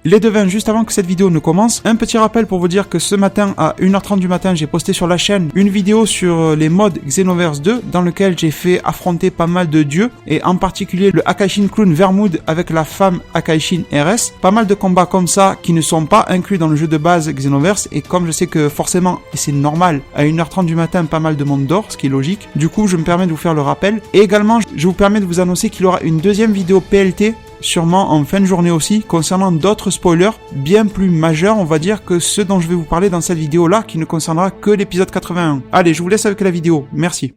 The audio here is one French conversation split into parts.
Les devins, juste avant que cette vidéo ne commence, un petit rappel pour vous dire que ce matin à 1h30 du matin, j'ai posté sur la chaîne une vidéo sur les mods Xenoverse 2 dans lequel j'ai fait affronter pas mal de dieux et en particulier le Akaishin Clown Vermood avec la femme Akaishin RS. Pas mal de combats comme ça qui ne sont pas inclus dans le jeu de base Xenoverse et comme je sais que forcément, et c'est normal, à 1h30 du matin, pas mal de monde dort, ce qui est logique. Du coup, je me permets de vous faire le rappel. Et également, je vous permets de vous annoncer qu'il y aura une deuxième vidéo PLT sûrement en fin de journée aussi, concernant d'autres spoilers bien plus majeurs, on va dire, que ceux dont je vais vous parler dans cette vidéo-là, qui ne concernera que l'épisode 81. Allez, je vous laisse avec la vidéo. Merci.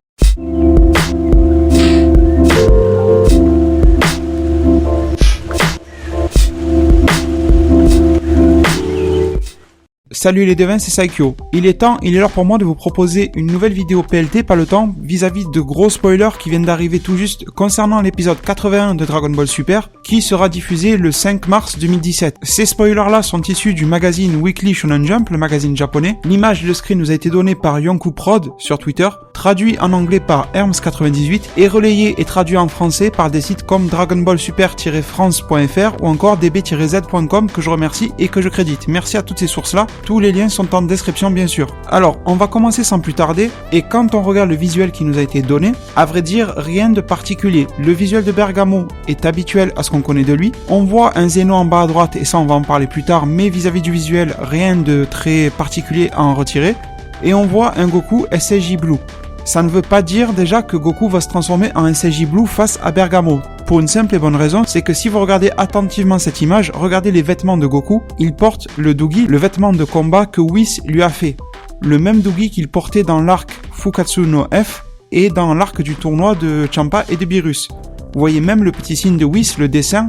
Salut les devins, c'est Saikyo. Il est l'heure pour moi de vous proposer une nouvelle vidéo PLT, pas le temps, vis-à-vis de gros spoilers qui viennent d'arriver tout juste concernant l'épisode 81 de Dragon Ball Super, qui sera diffusé le 5 mars 2017. Ces spoilers-là sont issus du magazine Weekly Shonen Jump, le magazine japonais. L'image et le screen nous a été donné par Yonkou Prod sur Twitter, traduit en anglais par Herms98 et relayé et traduit en français par des sites comme dragonballsuper-france.fr ou encore db-z.com que je remercie et que je crédite. Merci à toutes ces sources-là. Tous les liens sont en description bien sûr. Alors, on va commencer sans plus tarder, et quand on regarde le visuel qui nous a été donné, à vrai dire, rien de particulier. Le visuel de Bergamo est habituel à ce qu'on connaît de lui. On voit un Zeno en bas à droite, et ça on va en parler plus tard, mais vis-à-vis du visuel, rien de très particulier à en retirer. Et on voit un Goku SSJ Blue. Ça ne veut pas dire déjà que Goku va se transformer en SSJ Blue face à Bergamo. Pour une simple et bonne raison, c'est que si vous regardez attentivement cette image, regardez les vêtements de Goku, il porte le Dougi, le vêtement de combat que Whis lui a fait. Le même Dougi qu'il portait dans l'arc Fukatsu no F et dans l'arc du tournoi de Champa et de Beerus. Vous voyez même le petit signe de Whis, le dessin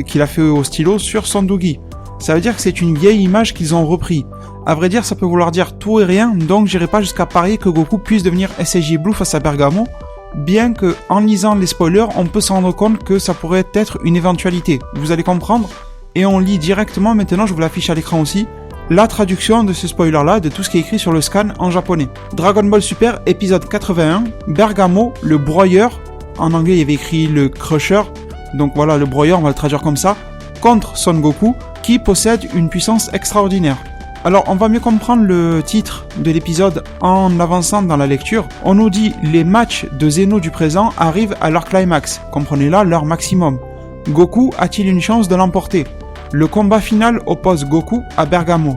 qu'il a fait au stylo sur son Dougi. Ça veut dire que c'est une vieille image qu'ils ont repris. À vrai dire, ça peut vouloir dire tout et rien, donc j'irai pas jusqu'à parier que Goku puisse devenir SSJ Blue face à Bergamo, bien que, en lisant les spoilers, on peut se rendre compte que ça pourrait être une éventualité. Vous allez comprendre. Et on lit directement, maintenant je vous l'affiche à l'écran aussi, la traduction de ce spoiler-là, de tout ce qui est écrit sur le scan en japonais. Dragon Ball Super, épisode 81, Bergamo, le broyeur, en anglais il y avait écrit le crusher, donc voilà, le broyeur, on va le traduire comme ça, contre Son Goku, qui possède une puissance extraordinaire. Alors, on va mieux comprendre le titre de l'épisode en avançant dans la lecture. On nous dit « Les matchs de Zeno du présent arrivent à leur climax ». Comprenez là, leur maximum. Goku a-t-il une chance de l'emporter ? Le combat final oppose Goku à Bergamo.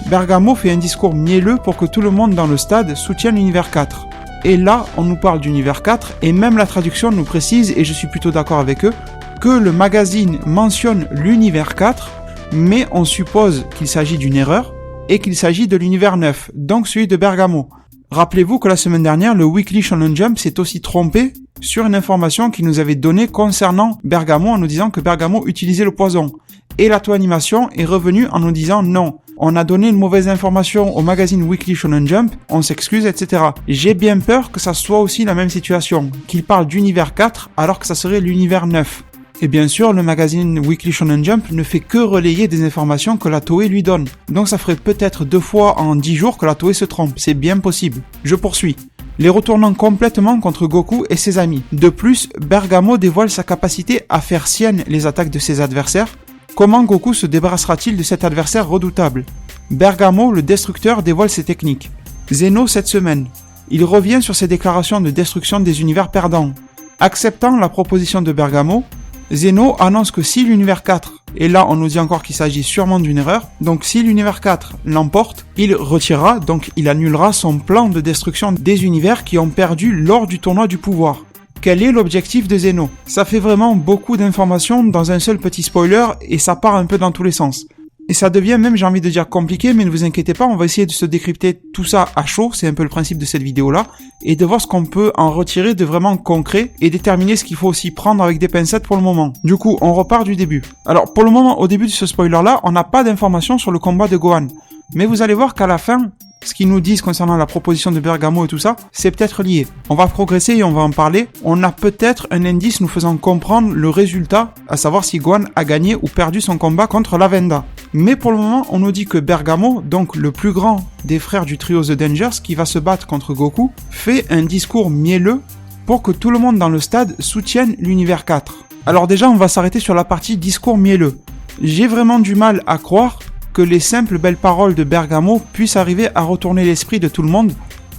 Bergamo fait un discours mielleux pour que tout le monde dans le stade soutienne l'univers 4. Et là, on nous parle d'univers 4, et même la traduction nous précise, et je suis plutôt d'accord avec eux, que le magazine mentionne l'univers 4, mais on suppose qu'il s'agit d'une erreur, et qu'il s'agit de l'univers 9, donc celui de Bergamo. Rappelez-vous que la semaine dernière, le Weekly Shonen Jump s'est aussi trompé sur une information qu'il nous avait donnée concernant Bergamo en nous disant que Bergamo utilisait le poison. Et la Toei Animation est revenue en nous disant non, on a donné une mauvaise information au magazine Weekly Shonen Jump, on s'excuse, etc. J'ai bien peur que ça soit aussi la même situation, qu'il parle d'univers 4 alors que ça serait l'univers 9. Et bien sûr, le magazine Weekly Shonen Jump ne fait que relayer des informations que la Toei lui donne. Donc ça ferait peut-être 2 fois en 10 jours que la Toei se trompe, c'est bien possible. Je poursuis. Les retournant complètement contre Goku et ses amis. De plus, Bergamo dévoile sa capacité à faire sienne les attaques de ses adversaires. Comment Goku se débarrassera-t-il de cet adversaire redoutable ? Bergamo, le destructeur, dévoile ses techniques. Zeno cette semaine. Il revient sur ses déclarations de destruction des univers perdants. Acceptant la proposition de Bergamo, Zeno annonce que si l'univers 4, et là on nous dit encore qu'il s'agit sûrement d'une erreur, donc si l'univers 4 l'emporte, il retirera, donc il annulera son plan de destruction des univers qui ont perdu lors du tournoi du pouvoir. Quel est l'objectif de Zeno ? Ça fait vraiment beaucoup d'informations dans un seul petit spoiler et ça part un peu dans tous les sens. Et ça devient même, j'ai envie de dire, compliqué, mais ne vous inquiétez pas, on va essayer de se décrypter tout ça à chaud, c'est un peu le principe de cette vidéo-là, et de voir ce qu'on peut en retirer de vraiment concret, et déterminer ce qu'il faut aussi prendre avec des pincettes pour le moment. Du coup, on repart du début. Alors, pour le moment, au début de ce spoiler-là, on n'a pas d'informations sur le combat de Gohan. Mais vous allez voir qu'à la fin, ce qu'ils nous disent concernant la proposition de Bergamo et tout ça, c'est peut-être lié. On va progresser et on va en parler. On a peut-être un indice nous faisant comprendre le résultat, à savoir si Gohan a gagné ou perdu son combat contre Lavenda. Mais pour le moment, on nous dit que Bergamo, donc le plus grand des frères du trio The Dangers qui va se battre contre Goku, fait un discours mielleux pour que tout le monde dans le stade soutienne l'univers 4. Alors déjà, on va s'arrêter sur la partie discours mielleux. J'ai vraiment du mal à croire que les simples belles paroles de Bergamo puissent arriver à retourner l'esprit de tout le monde,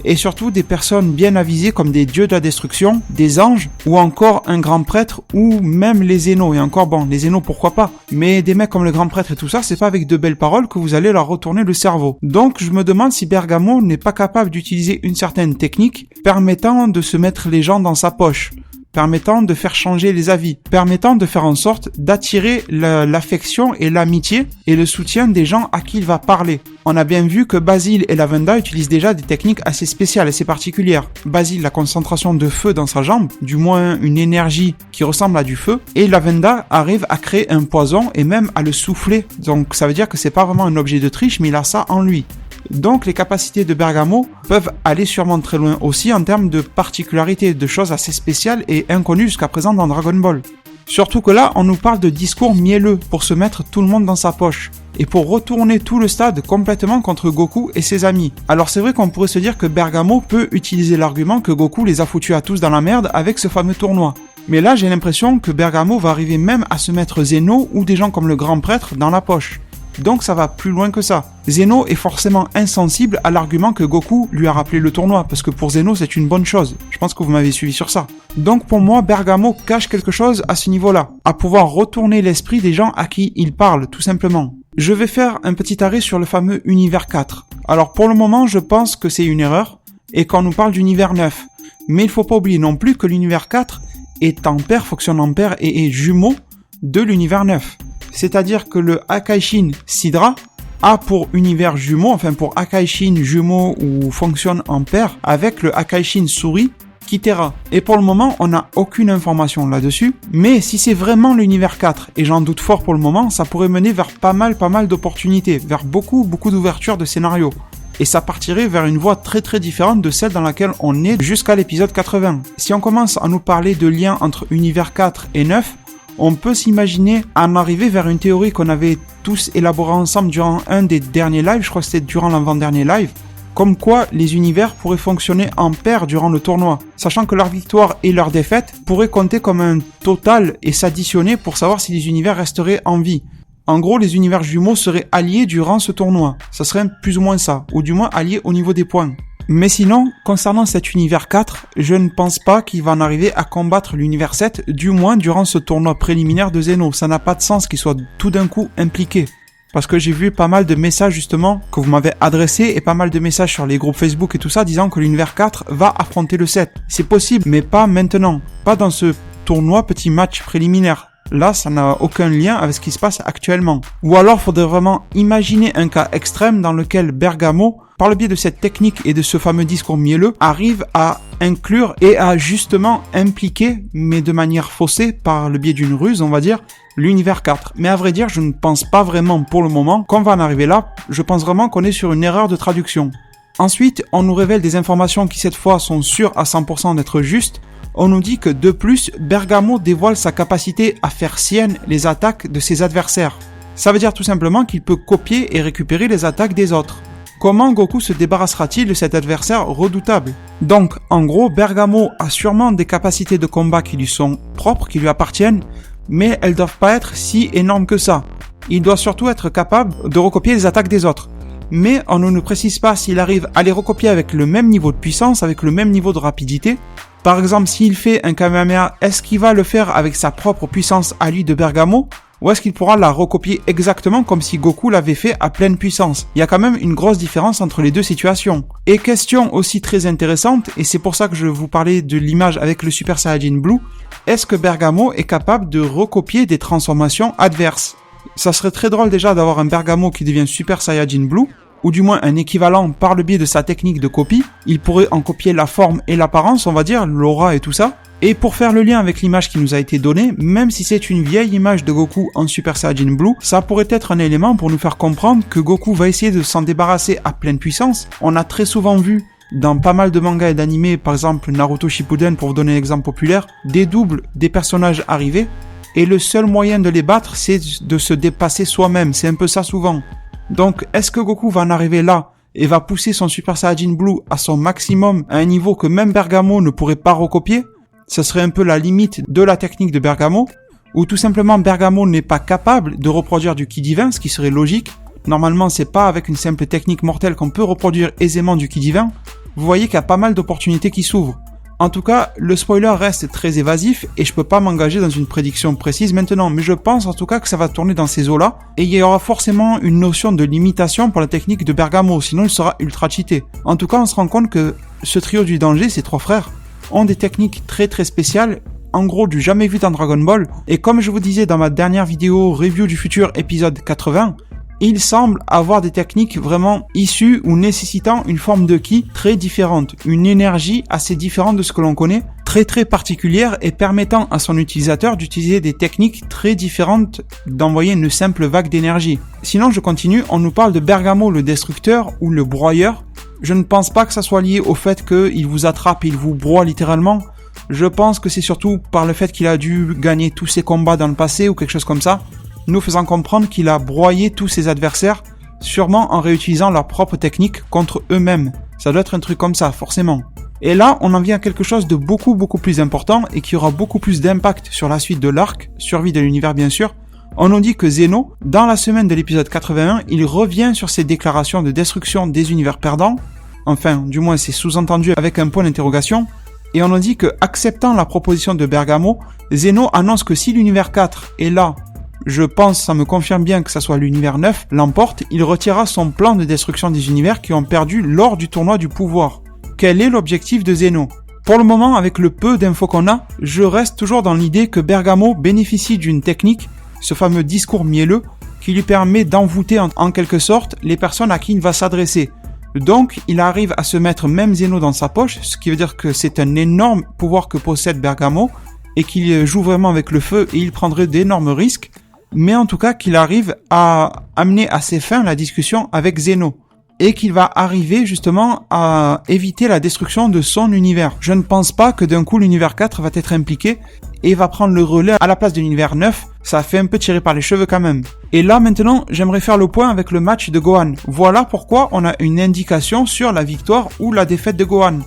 et surtout des personnes bien avisées comme des dieux de la destruction, des anges, ou encore un grand prêtre, ou même les Zénos. Et encore bon, les Zénos pourquoi pas, mais des mecs comme le grand prêtre et tout ça, c'est pas avec de belles paroles que vous allez leur retourner le cerveau. Donc je me demande si Bergamo n'est pas capable d'utiliser une certaine technique permettant de se mettre les gens dans sa poche, permettant de faire changer les avis, permettant de faire en sorte d'attirer l'affection et l'amitié et le soutien des gens à qui il va parler. On a bien vu que Basile et Lavenda utilisent déjà des techniques assez spéciales, assez particulières. Basile, la concentration de feu dans sa jambe, du moins une énergie qui ressemble à du feu, et Lavenda arrive à créer un poison et même à le souffler. Donc ça veut dire que c'est pas vraiment un objet de triche, mais il a ça en lui. Donc les capacités de Bergamo peuvent aller sûrement très loin aussi en termes de particularités, de choses assez spéciales et inconnues jusqu'à présent dans Dragon Ball. Surtout que là, on nous parle de discours mielleux pour se mettre tout le monde dans sa poche et pour retourner tout le stade complètement contre Goku et ses amis. Alors c'est vrai qu'on pourrait se dire que Bergamo peut utiliser l'argument que Goku les a foutus à tous dans la merde avec ce fameux tournoi. Mais là, j'ai l'impression que Bergamo va arriver même à se mettre Zeno ou des gens comme le grand prêtre dans la poche. Donc ça va plus loin que ça. Zeno est forcément insensible à l'argument que Goku lui a rappelé le tournoi, parce que pour Zeno c'est une bonne chose. Je pense que vous m'avez suivi sur ça. Donc pour moi, Bergamo cache quelque chose à ce niveau-là, à pouvoir retourner l'esprit des gens à qui il parle, tout simplement. Je vais faire un petit arrêt sur le fameux univers 4. Alors pour le moment, je pense que c'est une erreur, et qu'on nous parle d'univers 9. Mais il faut pas oublier non plus que l'univers 4 est en paire, fonctionne en paire et est jumeau de l'univers 9. C'est-à-dire que le Akaishin Sidra a pour univers jumeau, enfin pour Akaishin jumeau ou fonctionne en paire avec le Akaishin Suri Kitera. Et pour le moment, on n'a aucune information là-dessus, mais si c'est vraiment l'univers 4, et j'en doute fort pour le moment, ça pourrait mener vers pas mal d'opportunités, vers beaucoup d'ouvertures de scénarios. Et ça partirait vers une voie très différente de celle dans laquelle on est jusqu'à l'épisode 80. Si on commence à nous parler de liens entre univers 4 et 9, on peut s'imaginer en arriver vers une théorie qu'on avait tous élaborée ensemble durant un des derniers lives, je crois que c'était durant l'avant-dernier live, comme quoi les univers pourraient fonctionner en paire durant le tournoi, sachant que leur victoire et leur défaite pourraient compter comme un total et s'additionner pour savoir si les univers resteraient en vie. En gros, les univers jumeaux seraient alliés durant ce tournoi, ça serait plus ou moins ça, ou du moins alliés au niveau des points. Mais sinon, concernant cet univers 4, je ne pense pas qu'il va en arriver à combattre l'univers 7, du moins durant ce tournoi préliminaire de Zeno. Ça n'a pas de sens qu'il soit tout d'un coup impliqué. Parce que j'ai vu pas mal de messages justement que vous m'avez adressés et pas mal de messages sur les groupes Facebook et tout ça disant que l'univers 4 va affronter le 7. C'est possible, mais pas maintenant. Pas dans ce tournoi petit match préliminaire. Là, ça n'a aucun lien avec ce qui se passe actuellement. Ou alors, faudrait vraiment imaginer un cas extrême dans lequel Bergamo, par le biais de cette technique et de ce fameux discours mielleux, arrive à inclure et à justement impliquer, mais de manière faussée, par le biais d'une ruse, on va dire, l'univers 4. Mais à vrai dire, je ne pense pas vraiment pour le moment qu'on va en arriver là. Je pense vraiment qu'on est sur une erreur de traduction. Ensuite, on nous révèle des informations qui cette fois sont sûres à 100% d'être justes. On nous dit que de plus, Bergamo dévoile sa capacité à faire sienne les attaques de ses adversaires. Ça veut dire tout simplement qu'il peut copier et récupérer les attaques des autres. Comment Goku se débarrassera-t-il de cet adversaire redoutable ? Donc, en gros, Bergamo a sûrement des capacités de combat qui lui sont propres, qui lui appartiennent, mais elles doivent pas être si énormes que ça. Il doit surtout être capable de recopier les attaques des autres. Mais on ne nous précise pas s'il arrive à les recopier avec le même niveau de puissance, avec le même niveau de rapidité. Par exemple, s'il fait un Kamehameha, est-ce qu'il va le faire avec sa propre puissance à lui de Bergamo ? Ou est-ce qu'il pourra la recopier exactement comme si Goku l'avait fait à pleine puissance ? Il y a quand même une grosse différence entre les deux situations. Et question aussi très intéressante, et c'est pour ça que je vous parlais de l'image avec le Super Saiyajin Blue, est-ce que Bergamo est capable de recopier des transformations adverses ? Ça serait très drôle déjà d'avoir un Bergamo qui devient Super Saiyajin Blue, ou du moins un équivalent par le biais de sa technique de copie. Il pourrait en copier la forme et l'apparence, on va dire, l'aura et tout ça. Et pour faire le lien avec l'image qui nous a été donnée, même si c'est une vieille image de Goku en Super Saiyajin Blue, ça pourrait être un élément pour nous faire comprendre que Goku va essayer de s'en débarrasser à pleine puissance. On a très souvent vu dans pas mal de mangas et d'animés, par exemple Naruto Shippuden pour vous donner un exemple populaire, des doubles des personnages arrivés, et le seul moyen de les battre, c'est de se dépasser soi-même, c'est un peu ça souvent. Donc, est-ce que Goku va en arriver là et va pousser son Super Saiyajin Blue à son maximum à un niveau que même Bergamo ne pourrait pas recopier ? Ça serait un peu la limite de la technique de Bergamo. ou tout simplement Bergamo n'est pas capable de reproduire du ki divin, ce qui serait logique. Normalement, c'est pas avec une simple technique mortelle qu'on peut reproduire aisément du ki divin. Vous voyez qu'il y a pas mal d'opportunités qui s'ouvrent. En tout cas, le spoiler reste très évasif et je peux pas m'engager dans une prédiction précise maintenant, mais je pense en tout cas que ça va tourner dans ces eaux-là et il y aura forcément une notion de limitation pour la technique de Bergamo, sinon il sera ultra cheaté. En tout cas, on se rend compte que ce trio du danger, ces trois frères, ont des techniques très très spéciales, en gros du jamais vu dans Dragon Ball, et comme je vous disais dans ma dernière vidéo Review du futur épisode 80, il semble avoir des techniques vraiment issues ou nécessitant une forme de ki très différente, une énergie assez différente de ce que l'on connaît, très très particulière et permettant à son utilisateur d'utiliser des techniques très différentes d'envoyer une simple vague d'énergie. Sinon je continue, on nous parle de Bergamo le destructeur ou le broyeur. Je ne pense pas que ça soit lié au fait qu'il vous attrape et il vous broie littéralement. Je pense que c'est surtout par le fait qu'il a dû gagner tous ses combats dans le passé ou quelque chose comme ça, nous faisant comprendre qu'il a broyé tous ses adversaires, sûrement en réutilisant leur propre technique contre eux-mêmes. Ça doit être un truc comme ça, forcément. Et là, on en vient à quelque chose de beaucoup plus important et qui aura beaucoup plus d'impact sur la suite de l'arc, survie de l'univers bien sûr. On nous dit que Zeno, dans la semaine de l'épisode 81, il revient sur ses déclarations de destruction des univers perdants. Enfin, du moins c'est sous-entendu avec un point d'interrogation. Et on nous dit que, acceptant la proposition de Bergamo, Zeno annonce que si l'univers 4 est là, je pense, ça me confirme bien que ça soit l'univers 9, l'emporte, il retirera son plan de destruction des univers qui ont perdu lors du tournoi du pouvoir. Quel est l'objectif de Zeno ? Pour le moment, avec le peu d'infos qu'on a, je reste toujours dans l'idée que Bergamo bénéficie d'une technique, ce fameux discours mielleux, qui lui permet d'envoûter en quelque sorte les personnes à qui il va s'adresser. Donc, il arrive à se mettre même Zeno dans sa poche, ce qui veut dire que c'est un énorme pouvoir que possède Bergamo, et qu'il joue vraiment avec le feu et il prendrait d'énormes risques, mais en tout cas qu'il arrive à amener à ses fins la discussion avec Zeno, et qu'il va arriver justement à éviter la destruction de son univers. Je ne pense pas que d'un coup l'univers 4 va être impliqué et va prendre le relais à la place de l'univers 9, ça fait un peu tirer par les cheveux quand même. Et là maintenant, j'aimerais faire le point avec le match de Gohan. Voilà pourquoi on a une indication sur la victoire ou la défaite de Gohan.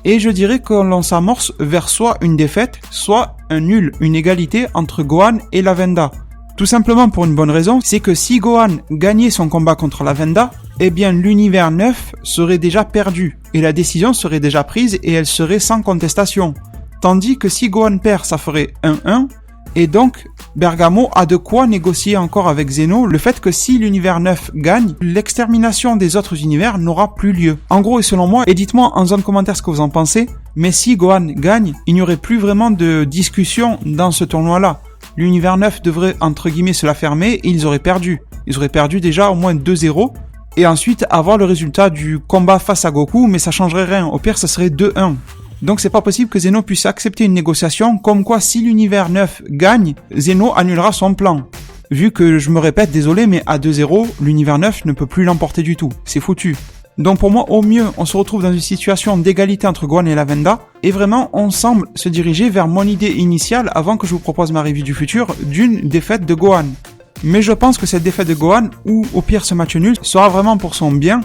Et je dirais que l'on s'amorce vers soit une défaite, soit un nul, une égalité entre Gohan et la Venda. Tout simplement pour une bonne raison, c'est que si Gohan gagnait son combat contre la Venda, eh bien l'univers 9 serait déjà perdu, et la décision serait déjà prise et elle serait sans contestation. Tandis que si Gohan perd, ça ferait 1-1, et donc Bergamo a de quoi négocier encore avec Zeno le fait que si l'univers 9 gagne, l'extermination des autres univers n'aura plus lieu. En gros et selon moi, et dites-moi en zone commentaire ce que vous en pensez, mais si Gohan gagne, il n'y aurait plus vraiment de discussion dans ce tournoi-là. L'univers 9 devrait entre guillemets se la fermer et ils auraient perdu. Ils auraient perdu déjà au moins 2-0 et ensuite avoir le résultat du combat face à Goku, mais ça changerait rien. Au pire, ça serait 2-1. Donc c'est pas possible que Zeno puisse accepter une négociation comme quoi si l'univers 9 gagne, Zeno annulera son plan. Vu que, je me répète, désolé, mais à 2-0, l'univers 9 ne peut plus l'emporter du tout. C'est foutu. Donc pour moi, au mieux, on se retrouve dans une situation d'égalité entre Gohan et la Venda, et vraiment, on semble se diriger vers mon idée initiale, avant que je vous propose ma review du futur, d'une défaite de Gohan. Mais je pense que cette défaite de Gohan, ou au pire ce match nul, sera vraiment pour son bien,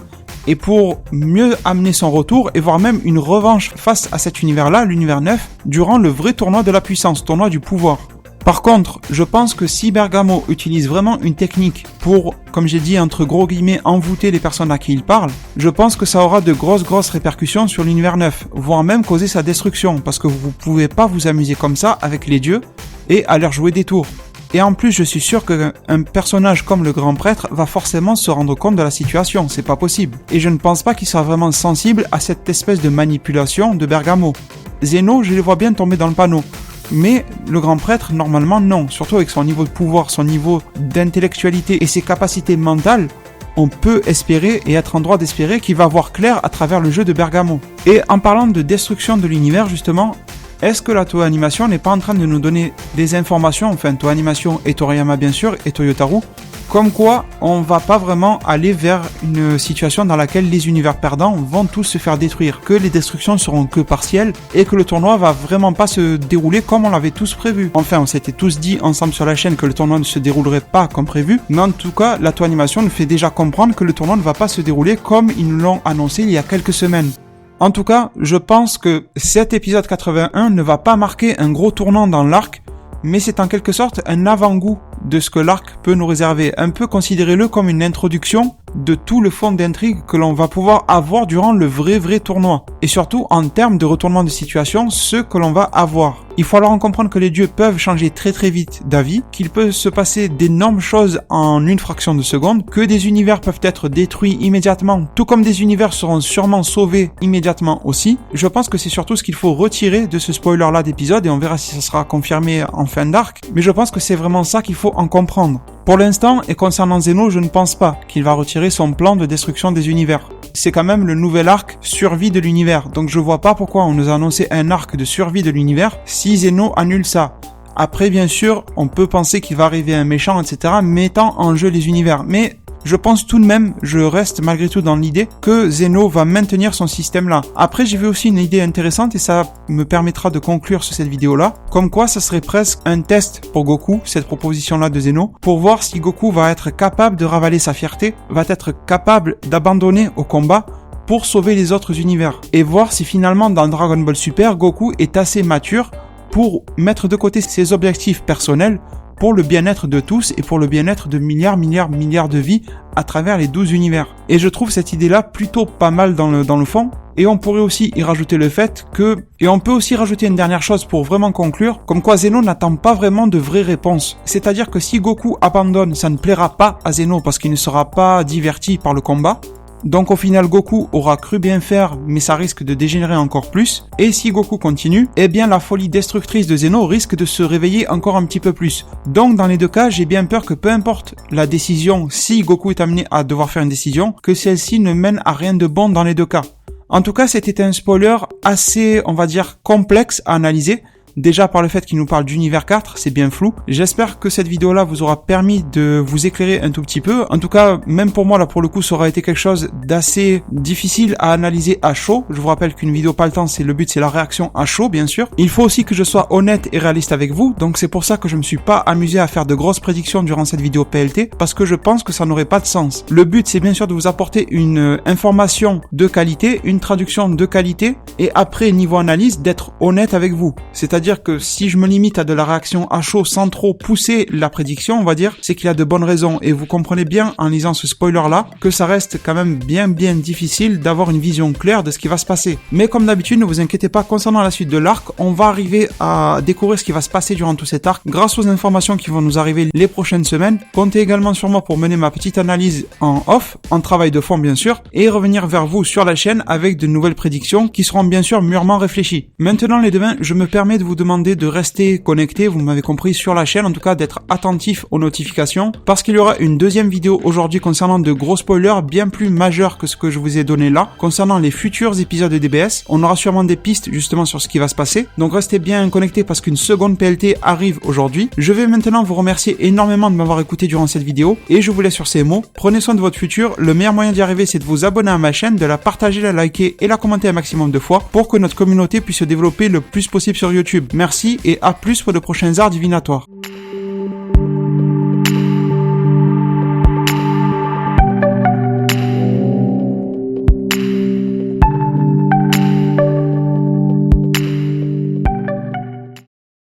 et pour mieux amener son retour, et voire même une revanche face à cet univers-là, l'univers 9, durant le vrai tournoi de la puissance, tournoi du pouvoir. Par contre, je pense que si Bergamo utilise vraiment une technique pour, comme j'ai dit, entre gros guillemets, envoûter les personnes à qui il parle, je pense que ça aura de grosses répercussions sur l'univers 9, voire même causer sa destruction, parce que vous pouvez pas vous amuser comme ça avec les dieux et à leur jouer des tours. Et en plus, je suis sûr qu'un personnage comme le grand prêtre va forcément se rendre compte de la situation, c'est pas possible. Et je ne pense pas qu'il sera vraiment sensible à cette espèce de manipulation de Bergamo. Zeno, je les vois bien tomber dans le panneau. Mais le grand prêtre, normalement, non. Surtout avec son niveau de pouvoir, son niveau d'intellectualité et ses capacités mentales, on peut espérer et être en droit d'espérer qu'il va voir clair à travers le jeu de Bergamo. Et en parlant de destruction de l'univers, justement, est-ce que la Toei Animation n'est pas en train de nous donner des informations, enfin Toei Animation et Toriyama bien sûr, et Toyotarou, comme quoi on va pas vraiment aller vers une situation dans laquelle les univers perdants vont tous se faire détruire, que les destructions seront que partielles et que le tournoi va vraiment pas se dérouler comme on l'avait tous prévu. Enfin, on s'était tous dit ensemble sur la chaîne que le tournoi ne se déroulerait pas comme prévu, mais en tout cas, la Toei Animation nous fait déjà comprendre que le tournoi ne va pas se dérouler comme ils nous l'ont annoncé il y a quelques semaines. En tout cas, je pense que cet épisode 81 ne va pas marquer un gros tournant dans l'arc, mais c'est en quelque sorte un avant-goût de ce que l'arc peut nous réserver. Un peu considérez-le comme une introduction de tout le fond d'intrigue que l'on va pouvoir avoir durant le vrai tournoi. Et surtout, en termes de retournement de situation, ce que l'on va avoir. Il faut alors en comprendre que les dieux peuvent changer très vite d'avis, qu'il peut se passer d'énormes choses en une fraction de seconde, que des univers peuvent être détruits immédiatement, tout comme des univers seront sûrement sauvés immédiatement aussi. Je pense que c'est surtout ce qu'il faut retirer de ce spoiler-là d'épisode, et on verra si ça sera confirmé en fin d'arc, mais je pense que c'est vraiment ça qu'il faut en comprendre. Pour l'instant, et concernant Zeno, je ne pense pas qu'il va retirer son plan de destruction des univers. C'est quand même le nouvel arc survie de l'univers, donc je vois pas pourquoi on nous a annoncé un arc de survie de l'univers si Zeno annule ça. Après, bien sûr, on peut penser qu'il va arriver un méchant, etc., mettant en jeu les univers, mais je pense tout de même, je reste malgré tout dans l'idée que Zeno va maintenir son système là. Après, j'ai vu aussi une idée intéressante et ça me permettra de conclure sur cette vidéo là, comme quoi ça serait presque un test pour Goku, cette proposition là de Zeno, pour voir si Goku va être capable de ravaler sa fierté, va être capable d'abandonner au combat pour sauver les autres univers, et voir si finalement dans Dragon Ball Super, Goku est assez mature pour mettre de côté ses objectifs personnels pour le bien-être de tous et pour le bien-être de milliards de vies à travers les 12 univers. Et je trouve cette idée-là plutôt pas mal dans le fond. Et on pourrait aussi y rajouter le fait que... Et on peut aussi rajouter une dernière chose pour vraiment conclure, comme quoi Zeno n'attend pas vraiment de vraies réponses. C'est-à-dire que si Goku abandonne, ça ne plaira pas à Zeno parce qu'il ne sera pas diverti par le combat. Donc au final Goku aura cru bien faire, mais ça risque de dégénérer encore plus. Et si Goku continue, eh bien la folie destructrice de Zeno risque de se réveiller encore un petit peu plus. Donc dans les deux cas, j'ai bien peur que peu importe la décision, si Goku est amené à devoir faire une décision, que celle-ci ne mène à rien de bon dans les deux cas. En tout cas, c'était un spoiler assez, on va dire, complexe à analyser. Déjà par le fait qu'il nous parle d'univers 4, c'est bien flou. J'espère que cette vidéo-là vous aura permis de vous éclairer un tout petit peu. En tout cas, même pour moi, là, pour le coup, ça aura été quelque chose d'assez difficile à analyser à chaud. Je vous rappelle qu'une vidéo pas le temps, le but, c'est la réaction à chaud, bien sûr. Il faut aussi que je sois honnête et réaliste avec vous. Donc c'est pour ça que je me suis pas amusé à faire de grosses prédictions durant cette vidéo PLT, parce que je pense que ça n'aurait pas de sens. Le but, c'est bien sûr de vous apporter une information de qualité, une traduction de qualité, et après, niveau analyse, d'être honnête avec vous. C'est-à-dire que si je me limite à de la réaction à chaud sans trop pousser la prédiction, on va dire, c'est qu'il y a de bonnes raisons. Et vous comprenez bien en lisant ce spoiler-là que ça reste quand même bien difficile d'avoir une vision claire de ce qui va se passer. Mais comme d'habitude, ne vous inquiétez pas, concernant la suite de l'arc, on va arriver à découvrir ce qui va se passer durant tout cet arc grâce aux informations qui vont nous arriver les prochaines semaines. Comptez également sur moi pour mener ma petite analyse en off, en travail de fond bien sûr, et revenir vers vous sur la chaîne avec de nouvelles prédictions qui seront bien sûr mûrement réfléchies. Maintenant les devins, je me permets de vous demander de rester connecté, vous m'avez compris, sur la chaîne, en tout cas d'être attentif aux notifications, parce qu'il y aura une deuxième vidéo aujourd'hui concernant de gros spoilers bien plus majeurs que ce que je vous ai donné là, concernant les futurs épisodes de DBS. On aura sûrement des pistes justement sur ce qui va se passer, donc restez bien connectés parce qu'une seconde PLT arrive aujourd'hui. Je vais maintenant vous remercier énormément de m'avoir écouté durant cette vidéo, et je vous laisse sur ces mots. Prenez soin de votre futur, le meilleur moyen d'y arriver c'est de vous abonner à ma chaîne, de la partager, la liker et la commenter un maximum de fois pour que notre communauté puisse se développer le plus possible sur YouTube. Merci et à plus pour de prochains arts divinatoires.